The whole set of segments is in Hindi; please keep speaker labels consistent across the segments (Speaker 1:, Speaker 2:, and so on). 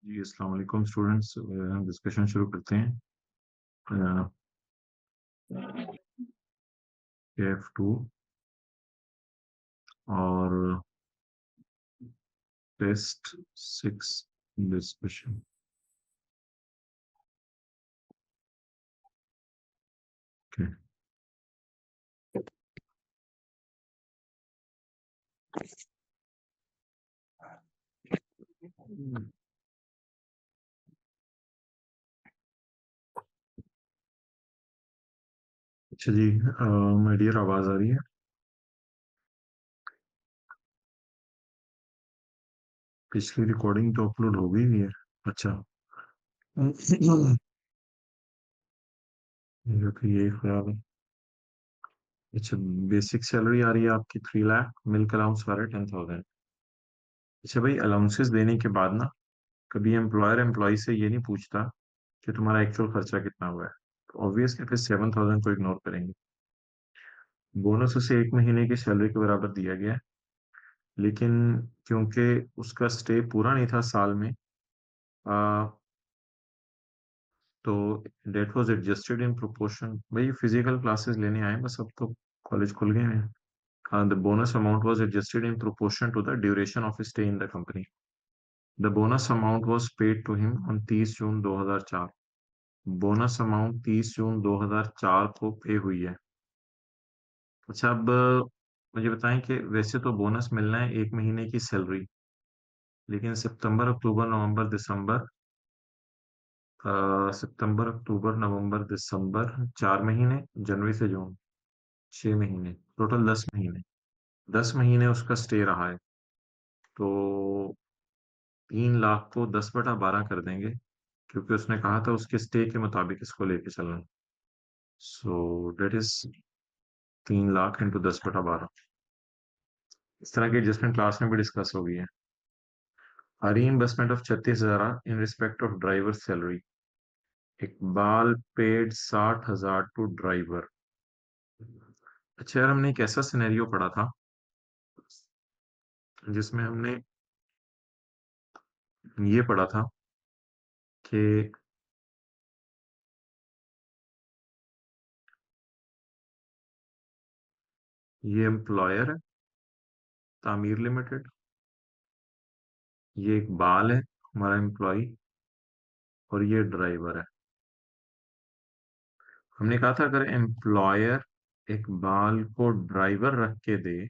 Speaker 1: जी, अस्सलाम वालेकुम स्टूडेंट्स। डिस्कशन शुरू करते हैं। F2 और टेस्ट 6 डिस्कशन। ओके, अच्छा जी। माय डियर, आवाज आ रही है? पिछली रिकॉर्डिंग तो अपलोड हो गई हुई है। अच्छा। मेरा तो यही ख्याल है। अच्छा, बेसिक सैलरी आ रही है आपकी 3 लाख, मिल्क अलाउंस आ रहा है 10,000। अच्छा भाई, अलाउंसेस देने के बाद ना कभी एम्प्लॉयर एम्प्लॉय से ये नहीं पूछता कि तुम्हारा एक्चुअल खर्चा कितना हुआ है। तो ऑब्वियसली फिर 7,000 को इग्नोर करेंगे। बोनस उसे 1 महीने की सैलरी के बराबर दिया गया है, लेकिन क्योंकि उसका स्टे पूरा नहीं था साल में, आ, तो that was adjusted in proportion. भाई फिजिकल क्लासेस लेने आए बस, अब तो कॉलेज खुल गए हैं। The bonus amount was adjusted in proportion to the duration of stay in the company. The bonus amount was paid to him on 30 June 2004। Bonus amount 30 June 2004 को पे हुई है। अच्छा, अब मुझे बताएं कि वैसे तो बोनस मिलना है 1 महीने की सैलरी, लेकिन सितंबर अक्टूबर नवंबर दिसंबर 4 महीने, जनवरी से जून 6 महीने, टोटल 10 महीने। 10 महीने उसका स्टे रहा है, तो 3 लाख को 10/12 कर देंगे, क्योंकि उसने कहा था उसके स्टे के मुताबिक इसको लेके चलना। सो डेट इज 3 लाख इंटू 10/12। इस तरह की एडजस्टमेंट क्लास में भी डिस्कस हो गई है। Reimbursement of 36,000 in respect of driver salary. Iqbal paid 60,000 to driver. अच्छा यार, हमने एक ऐसा सिनेरियो पढ़ा था जिसमें हमने ये पढ़ा था कि ये एम्प्लॉयर है, तामीर लिमिटेड। ये इकबाल है, हमारा एम्प्लॉय। और ये ड्राइवर है। हमने कहा था अगर एम्प्लॉयर इकबाल को ड्राइवर रख के दे,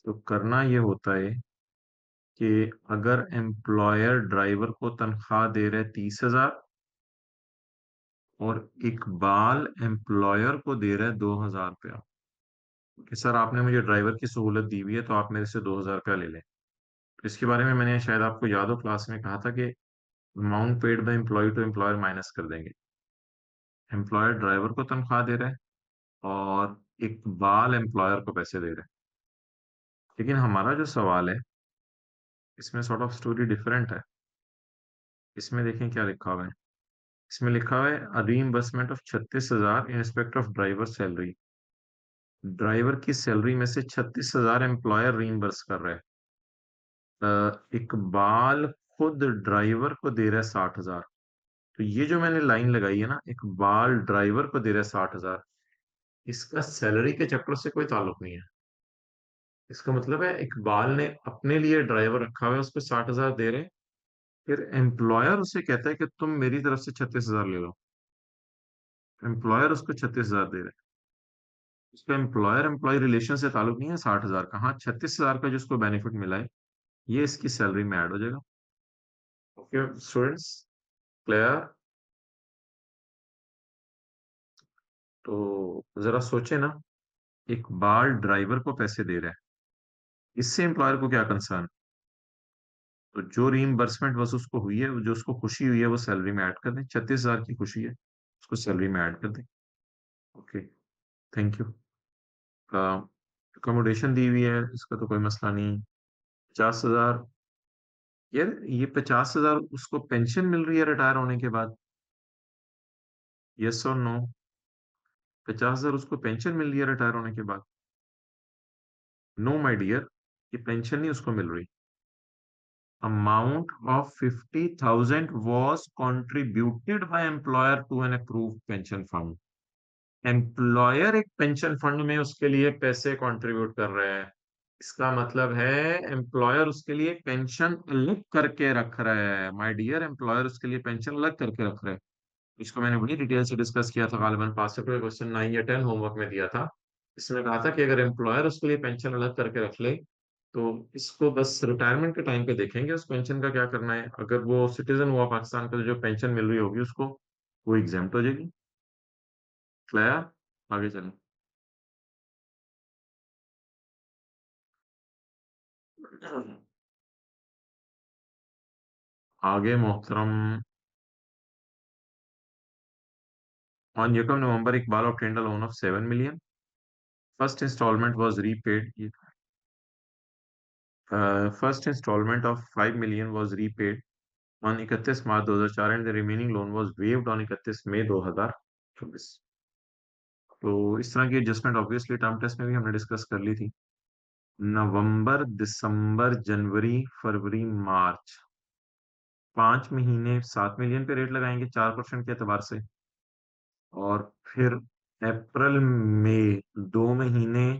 Speaker 1: तो करना ये होता है कि अगर एम्प्लॉयर ड्राइवर को तनख्वाह दे रहे 30,000 और इकबाल एम्प्लॉयर को दे रहे 2,000 रुपया, कि सर आपने मुझे ड्राइवर की सहूलत दी हुई है तो आप मेरे से 2,000 रुपया ले लें। तो इसके बारे में मैंने शायद आपको याद हो क्लास में कहा था कि amount paid by employ to employer minus कर देंगे। एम्प्लॉयर ड्राइवर को तनख्वाह दे रहा है और इकबाल एम्प्लॉयर को पैसे दे रहा है। लेकिन हमारा जो सवाल है, इसमें सॉर्ट ऑफ स्टोरी डिफरेंट है। इसमें देखें क्या लिखा हुआ है। इसमें लिखा हुआ है reimbursement of 36,000 in respect of driver salary. Driver की सैलरी में से 36,000 एम्प्लॉयर रीइंबर्स कर रहा है। इकबाल खुद ड्राइवर को दे रहा है 60,000। तो ये जो मैंने लाइन लगाई है ना, इकबाल ड्राइवर को दे रहा है 60,000, इसका सैलरी के चक्कर से कोई ताल्लुक नहीं है। इसका मतलब है इकबाल ने अपने लिए ड्राइवर रखा हुआ है, उसको 60,000 दे रहे हैं। फिर एम्प्लॉयर उसे कहता है कि तुम मेरी तरफ से 36,000 ले लो। एम्प्लॉयर उसको 36,000 दे रहा है। उसका एम्प्लॉयर एम्प्लॉय रिलेशन से ताल्लुक नहीं है 60,000 का। हाँ, 36,000 का जो उसको बेनिफिट मिला है, ये इसकी सैलरी में ऐड हो जाएगा। Okay students, clear? तो जरा सोचे ना, इकबाल ड्राइवर को पैसे दे रहा है, इससे एम्प्लॉयर को क्या कंसर्न? तो जो रीइंबर्समेंट बस उसको हुई है, जो उसको खुशी हुई है, वो सैलरी में ऐड कर दें। 36,000 की खुशी है, उसको सैलरी में ऐड कर दें। Okay, thank you. अकोमोडेशन दी हुई है, इसका तो कोई मसला नहीं। 50,000। यार ये 50,000 उसको पेंशन मिल रही है रिटायर होने के बाद? यस और नो? 50,000 उसको पेंशन मिल रही है रिटायर होने के बाद? नो माय डियर, ये पेंशन नहीं उसको मिल रही। amount of 50,000 was contributed by employer to an approved pension fund. Employer एक पेंशन फंड में उसके लिए पैसे कंट्रीब्यूट कर रहा है, इसका मतलब है एम्प्लॉयर उसके लिए पेंशन अलग करके रख रहा है। माय डियर, एम्प्लॉयर उसके लिए पेंशन अलग करके रख रहा है। इसको मैंने बड़ी डिटेल से डिस्कस किया था, गालिबन पास पेपर क्वेश्चन 9 या 10 होमवर्क में दिया था। इसमें कहा था कि अगर एम्प्लॉयर उसके लिए पेंशन अलग करके रख ले, तो इसको बस रिटायरमेंट के टाइम पे देखेंगे उस पेंशन का क्या करना है। अगर वो सिटीजन हुआ पाकिस्तान का, तो जो पेंशन मिल रही होगी उसको, वो एग्जेम्प्ट हो जाएगी। क्लियर? आगे चलें। आगे मोहतरम, on Yekam November, Iqbal obtained a loan of 7 million. First installment was repaid. First installment of 5 million was repaid on 31 March 2004 and the remaining loan was waived on 31 May 2024। तो इस तरह की एडजस्टमेंट ऑब्वियसली टर्म टेस्ट में भी हमने डिस्कस कर ली थी। नवंबर, दिसंबर, जनवरी, फरवरी, मार्च, 5 महीने 7 मिलियन पे रेट लगाएंगे 4% के एतबार से। और फिर अप्रैल, मई, 2 महीने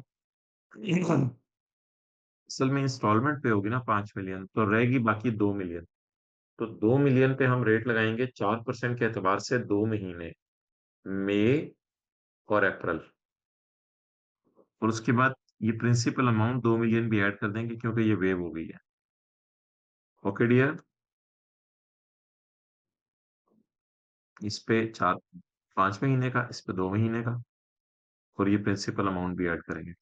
Speaker 1: असल में इंस्टॉलमेंट पे होगी ना 5 मिलियन, तो रहेगी बाकी 2 मिलियन। तो 2 मिलियन पे हम रेट लगाएंगे 4% के एतबार से 2 महीने, मई और अप्रैल। और उसके बाद ये प्रिंसिपल अमाउंट 2 मिलियन भी ऐड कर देंगे क्योंकि ये वेव हो गई है। ओके डियर, इस पे 5 महीने का, इस पे 2 महीने का, और ये प्रिंसिपल अमाउंट भी ऐड करेंगे।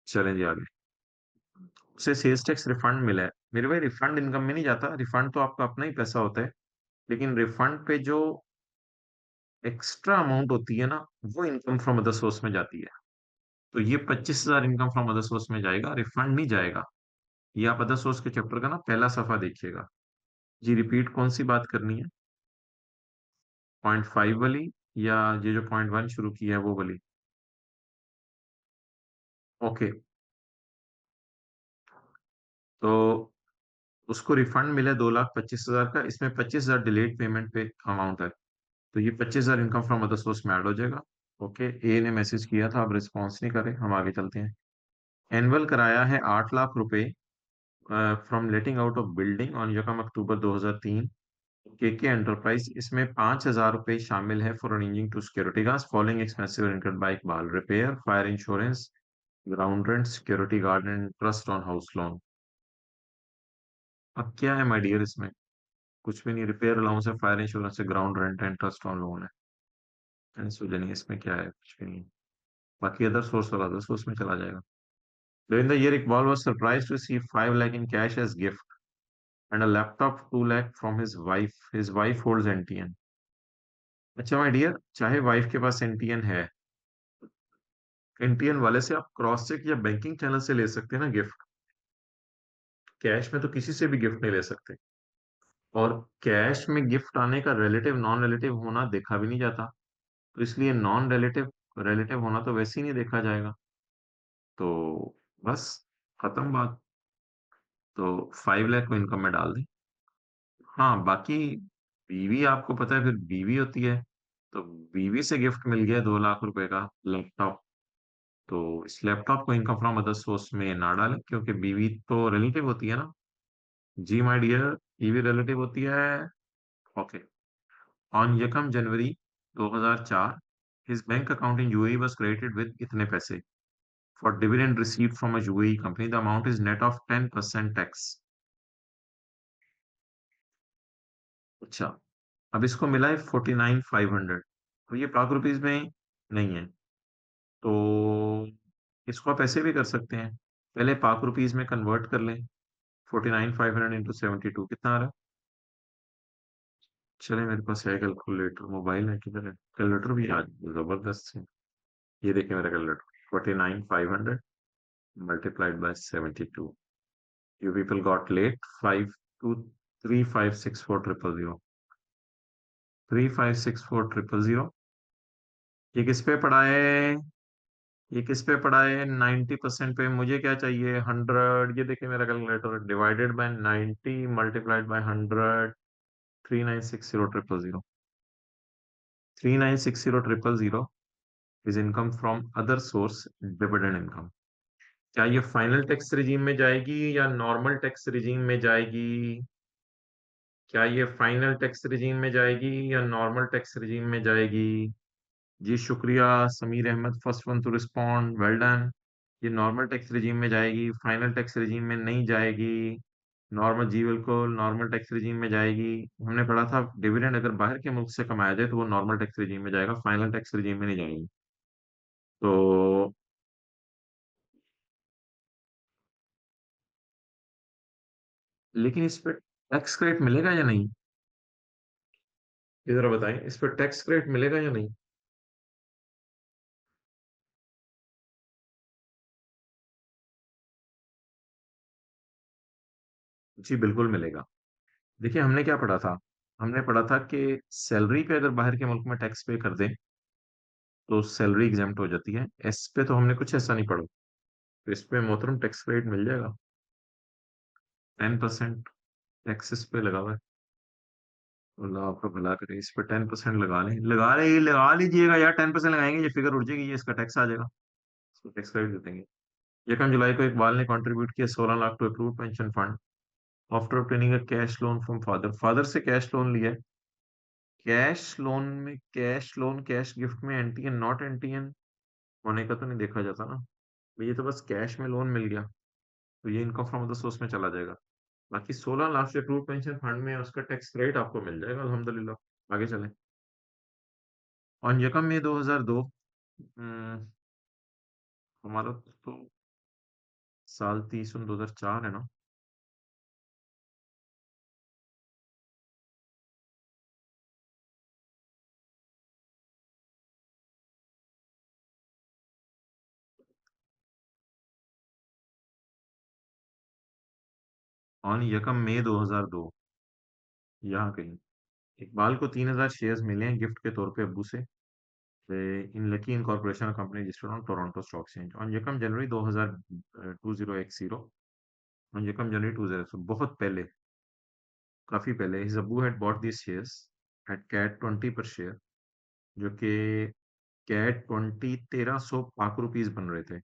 Speaker 1: चलें जी आगे। उसे सेल्स टैक्स रिफंड मिला है। मेरे भाई, रिफंड इनकम में नहीं जाता, रिफंड तो आपका अपना ही पैसा होता है। लेकिन रिफंड पे जो एक्स्ट्रा अमाउंट होती है ना, वो इनकम फ्रॉम अदर सोर्स में जाती है। तो ये 25,000 इनकम फ्रॉम अदर सोर्स में जाएगा, रिफंड नहीं जाएगा। ये आप अदर सोर्स के चैप्टर का ना पहला सफा देखिएगा। जी रिपीट कौन सी बात करनी है? 0.5 वाली, या ये जो 0.1 शुरू की है वो वाली? ओके, तो उसको रिफंड मिले 2,25,000 का, इसमें 25,000 डिलेड पेमेंट पे अमाउंट है। तो ये 25,000 इनकम फ्रॉम अदर सोर्स में ऐड हो जाएगा। ओके, ए ने मैसेज किया था, अब रिस्पॉन्स नहीं करे, हम आगे चलते हैं। एनुअल कराया है 8 लाख रुपए from letting out of building on यकम अक्टूबर 2003। केके एंटरप्राइज, इसमें 5,000 रुपए शामिल है for earning to security guard following expensive incurred by Iqbal, repair, fire insurance, ground rent, security guard and trust on house loan. अब क्या है माय डियर इसमें? कुछ भी नहीं, रिपेयर अलाउंस है, फायर इंश्योरेंस है, ground rent and trust on loan है। सोचा नहीं इसमें क्या है, कुछ भी नहीं। बाकी अदर सोर्स और अदर सोर्स में चला जाएगा। During the year, Iqbal was surprised to receive 5 lakh in cash as gift and a laptop 2 lakh from his wife. His wife holds NTN। अच्छा माय डियर, चाहे वाइफ के पास एनटीएन है, एनटीएन वाले से आप क्रॉस चेक या बैंकिंग चैनल से ले सकते हैं ना गिफ्ट। कैश में तो किसी से भी गिफ्ट नहीं ले सकते। और कैश में गिफ्ट आने का रिलेटिव नॉन रिलेटिव होना देखा भी नहीं जाता। तो इसलिए नॉन रिलेटिव रिलेटिव होना तो वैसे ही नहीं देखा जाएगा। तो बस, खत्म बात। तो 5 लाख को इनकम में डाल दें। हाँ, बाकी बीवी आपको पता है फिर बीवी होती है। तो बीवी से गिफ्ट मिल गया 2 लाख रुपए का लैपटॉप। तो इस लैपटॉप को इनकम फ्रॉम अदर सोर्स में ना डालें क्योंकि बीवी तो रिलेटिव होती है ना। जी माय डियर, बीवी रिलेटिव होती है। ओके। ऑन यकम जनवरी 2004 his bank account in UAE was credited with इतने पैसे for dividend received from a UAE company, the amount is net of 10% tax. अच्छा, अब इसको मिला है 49,500। तो ये पाक रुपीज में नहीं है, तो इसको आप ऐसे भी कर सकते हैं। पहले पाक रुपीज में कन्वर्ट कर लें। 49,500 इंटू 72 कितना आ रहा है? चले, मेरे पास है कैलकुलेटर, मोबाइल है, किधर है कैलकुलेटर? भी आज जबरदस्त है। ये देखिए मेरा calculator, 49,500 multiplied by 72। You people got let 52356400। 356400। ये किस पे पड़ा है? ये किस पे पड़ा है? 90% पे। मुझे क्या चाहिए? 100। ये देखिए मेरा calculator, divided by 90 multiplied by 100, 3960,000। 3960,000 is income from other source, dividend income. क्या ये फाइनल टैक्स रिजीम में जाएगी या नॉर्मल टैक्स रिजीम में जाएगी? क्या ये फाइनल टैक्स रिजीम में जाएगी या नॉर्मल टैक्स रिजीम में जाएगी? जी शुक्रिया Sameer Ahmed, first one to respond, well done. ये नॉर्मल टैक्स रिजीम में जाएगी, फाइनल टैक्स रिजीम में नहीं जाएगी। नॉर्मल, जी बिल्कुल नॉर्मल टैक्स रिजीम में जाएगी। हमने पढ़ा था डिविडेंड अगर बाहर के मुल्क से कमाया जाए तो वो नॉर्मल टैक्स रिजीम में जाएगा, फाइनल टैक्स रिजीम में नहीं जाएगी। तो लेकिन इस पे टैक्स क्रेडिट मिलेगा या नहीं? ये जरा बताएं, इस पे टैक्स क्रेडिट मिलेगा या नहीं? जी बिल्कुल मिलेगा। देखिए हमने क्या पढ़ा था? हमने पढ़ा था कि सैलरी पे अगर बाहर के मुल्क में टैक्स पे कर दें तो सैलरी एग्जाम्प्ट हो जाती है। इस पे तो हमने कुछ ऐसा नहीं पढ़ा। तो इस पे मोहतरम टैक्स क्रेडिट मिल जाएगा। 10% टैक्स इस पे लगा हुआ है। अल्लाह आपका भला करे, इस पे 10% लगा लीजिएगा यार। 10% लगाएंगे ये फिगर उड़ जाएगी, ये इसका टैक्स आ जाएगा। इसको टैक्स क्रेडिट दे देंगे। 1 जुलाई को इकबाल ने कंट्रीब्यूट किया 16 lakh to approve pension fund after obtaining a cash loan from father. Father से कैश लोन लिया है। कैश लोन कैश गिफ्ट में एंटी एंड नॉट एंटी एंड होने का तो नहीं देखा जाता ना। ये तो बस कैश में लोन मिल गया तो ये इनकम फ्रॉम अदर सोर्स में चला जाएगा। बाकी 16 लाख से अप्रूव पेंशन फंड में उसका टैक्स क्रेडिट आपको मिल जाएगा अल्हम्दुलिल्लाह। आगे चलें। ऑन यकम में 2002, हमारा तो साल 30/2004 है ना। ऑन यकम मई 2002, यहाँ कहीं इकबाल को 3,000 शेयर्स मिले हैं गिफ्ट के तौर पे अब्बू से। इन Lucky Incorporation company registered on Toronto Stock Exchange on यकम जनवरी 2010। ऑन यकम जनवरी 2000, बहुत पहले, काफी पहले, हिज अब्बू had bought this shares at CAD 20 per share, जो कि कैट 20 1300 पाक रुपीज बन रहे थे।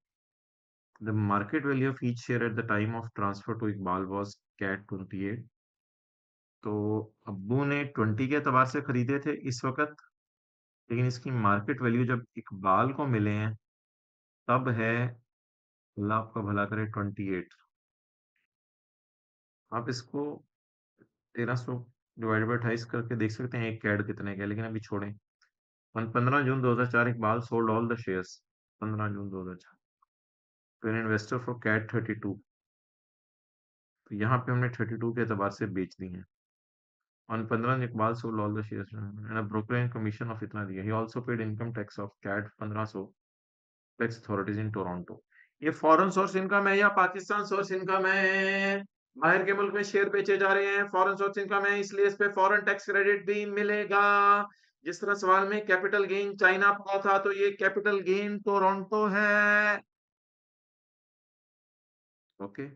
Speaker 1: The market value of each share at the time of transfer to Iqbal was CAD 28। तो अब्बू ने 20 के एतबार से खरीदे थे इस वक्त, लेकिन इसकी मार्केट वैल्यू जब इकबाल को मिले हैं तब है, अल्लाह आपका भला करे, 28। आप इसको 1300 डिवाइड बाई 28 करके देख सकते हैं एक कैड कितने का है, लेकिन अभी छोड़ें। 15 जून 2004 Iqbal sold all the shares. 15 जून 2004, तो एन इन्वेस्टर फॉर कैट 32। तो यहाँ पे हमने 32 के एतबार से बेच दी हैं। On 15 Iqbal sold all the shares and brokerage commission of इतना दिया। He also paid income tax of CAD 1500 tax authorities in Toronto. ये फॉरेन सोर्स इनकम है या पाकिस्तान सोर्स इनकम है? बाहर के मुल्क में शेयर बेचे जा रहे हैं, फॉरेन सोर्स इनकम है, इसलिए इस पे फॉरेन टैक्स क्रेडिट भी मिलेगा। जिस तरह सवाल में कैपिटल गेन चाइना पड़ा था, तो ये कैपिटल गेन टोरंटो है। ओके,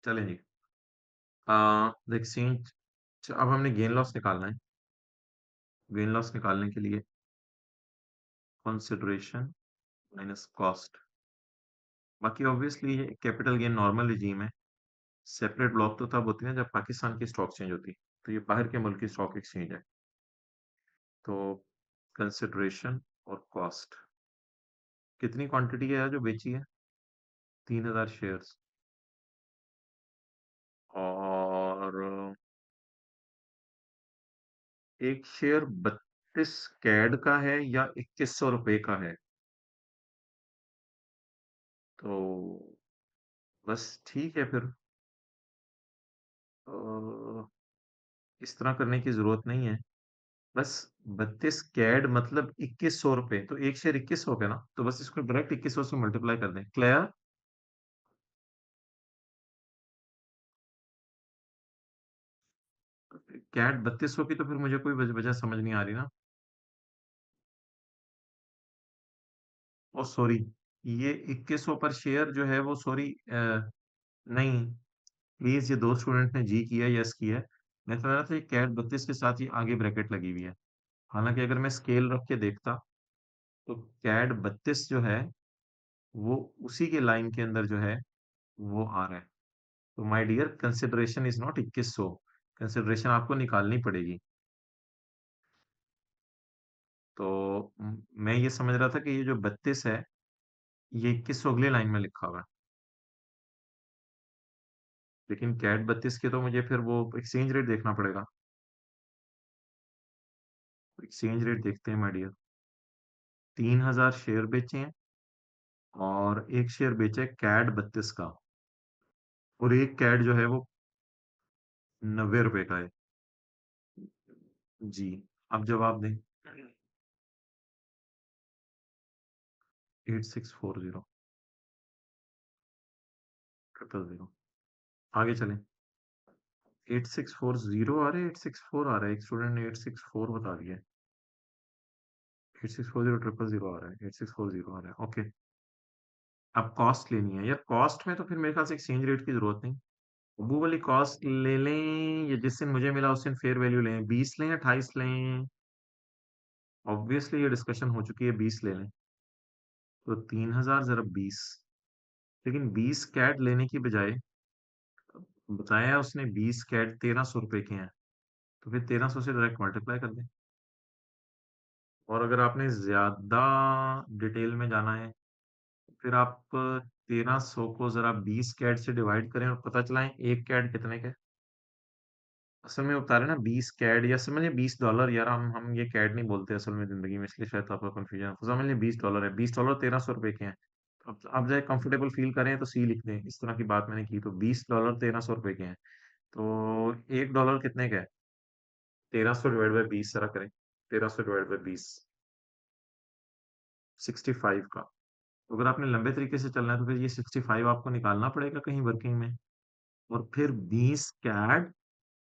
Speaker 1: चलें जी। देखिए अब हमने गेन लॉस निकालना है। गेन लॉस निकालने के लिए कंसिडरेशन माइनस कॉस्ट। बाकी ऑब्वियसली ये कैपिटल गेन नॉर्मल रिजीम है। सेपरेट ब्लॉक तो तब होती है जब पाकिस्तान की स्टॉक एक्सचेंज होती है, तो ये बाहर के मुल्क की स्टॉक एक्सचेंज है। तो कंसिडरेशन और कॉस्ट, कितनी क्वांटिटी है जो बेची है? 3,000 शेयर्स। और एक शेयर 32 कैड का है या 2100 रुपए का है? तो बस ठीक है फिर। अ, इस तरह करने की जरूरत नहीं है। बस 32 कैड मतलब 2100 रुपए, तो एक शेयर 2100 का ना, तो बस इसको डायरेक्ट 2100 से मल्टीप्लाई कर दें। क्लियर? कैट 3200 की तो फिर मुझे कोई वजह समझ नहीं आ रही ना। ओ सॉरी, ये 2100 पर शेयर जो है वो सॉरी, नहीं, प्लीज, ये दो स्टूडेंट ने जी किया, यस किया है। मैं समझ रहा था ये कैट 32 के साथ ही आगे ब्रैकेट लगी हुई है। हालांकि अगर मैं स्केल रख के देखता तो कैट 32 जो है वो उसी के लाइन के अंदर जो है वो आ रहा है। तो my dear, consideration is not 2100, consideration आपको निकालनी पड़ेगी। तो मैं ये समझ रहा था कि ये जो 32 है ये 2100 अगले लाइन में लिखा हुआ है। लेकिन कैट 32 के तो मुझे फिर वो एक्सचेंज रेट देखना पड़ेगा। एक्सचेंज रेट देखते हैं माय डियर। 3000 शेयर बेचे हैं और एक शेयर बेचा है कैट 32 का, और एक कैट जो है वो 90 रुपए का है। जी, अब जवाब दें। 8640, 000। आगे चलें। 8640 आ रहा है, 864 आ रहा है, एक स्टूडेंट ने 864 बता दिया है। 8640 000 आ रहा है, 8640 आ रहा है, ओके। अब कॉस्ट लेनी है यार, कॉस्ट में तो फिर मेरे ख्याल से एक्सचेंज रेट की जरूरत नहीं। वो वाली कॉस्ट ले लें या जिस दिन मुझे मिला उस दिन फेयर वैल्यू लें, 20 लें या 28 लें? ऑब्वियसली ये डिस्कशन हो चुकी है, 20 ले लें। तो 3000 ज़रब 20, लेकिन 20 कैट लेने की बजाय बताया उसने 20 कैट 1300 रुपए के हैं, तो फिर 1300 से डायरेक्ट मल्टीप्लाई कर दें। और अगर आपने ज्यादा डिटेल में जाना है फिर आप 1300 को जरा 20 कैट से डिवाइड करें और पता चलाएं एक कैट कितने का है। असल में बता रहे हैं ना 20 कैड, या समझिए $20 यार, हम ये कैड नहीं बोलते असल में जिंदगी में, इसलिए शायद आपका कंफ्यूजन, तो समझ लीजिए $20 है, $20 1300 रुपए के हैं। अब आप चाहे कंफर्टेबल फील करें तो सी लिख दें, इस तरह की बात मैंने की, तो $20 1300 रुपए के हैं। तो $1 कितने का है? 1300 डिवाइड बाई 20 जरा करें। 1300 डिवाइड बाई 20, 65 का। तो अगर आपने लंबे तरीके से चलना है तो फिर ये 65 आपको निकालना पड़ेगा कहीं वर्किंग में, और फिर 20 CAD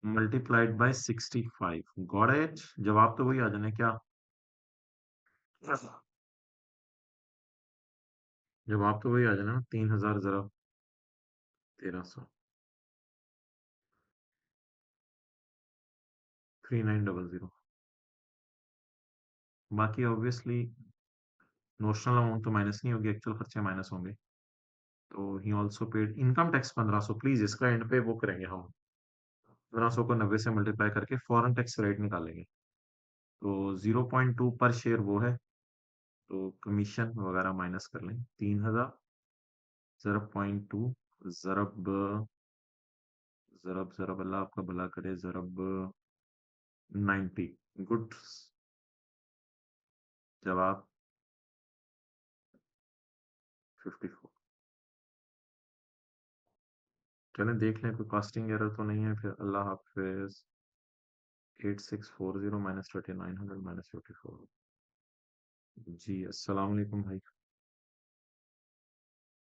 Speaker 1: multiplied by 65, got it? जवाब तो वही आ जाना है क्या? जवाब तो वही आ जाना ना, 3000 जरा 1300, 3900। बाकी ऑब्वियसली नोशनल अमाउंट तो माइनस नहीं होगी, एक्चुअल खर्चे माइनस होंगे। तो he also paid income tax 1500, please इसका एंड पे वो करेंगे हम, 1500 को 90 से मल्टीप्लाई करके फॉरेन टैक्स रेट निकालेंगे। तो 0.2 पर शेयर वो है, तो कमीशन वगैरह माइनस कर लें। 3000 जरब 0.2 जरब जरब जरब, अल्लाह आपका भला करे, जरब 90। गुड। जवाब 54। चलें देख लें कोई कास्टिंग एरर तो नहीं है, फिर अल्लाह हाफिज। 8640 माइनस 3900 माइनस 54। जी अस्सलाम वालेकुम भाई।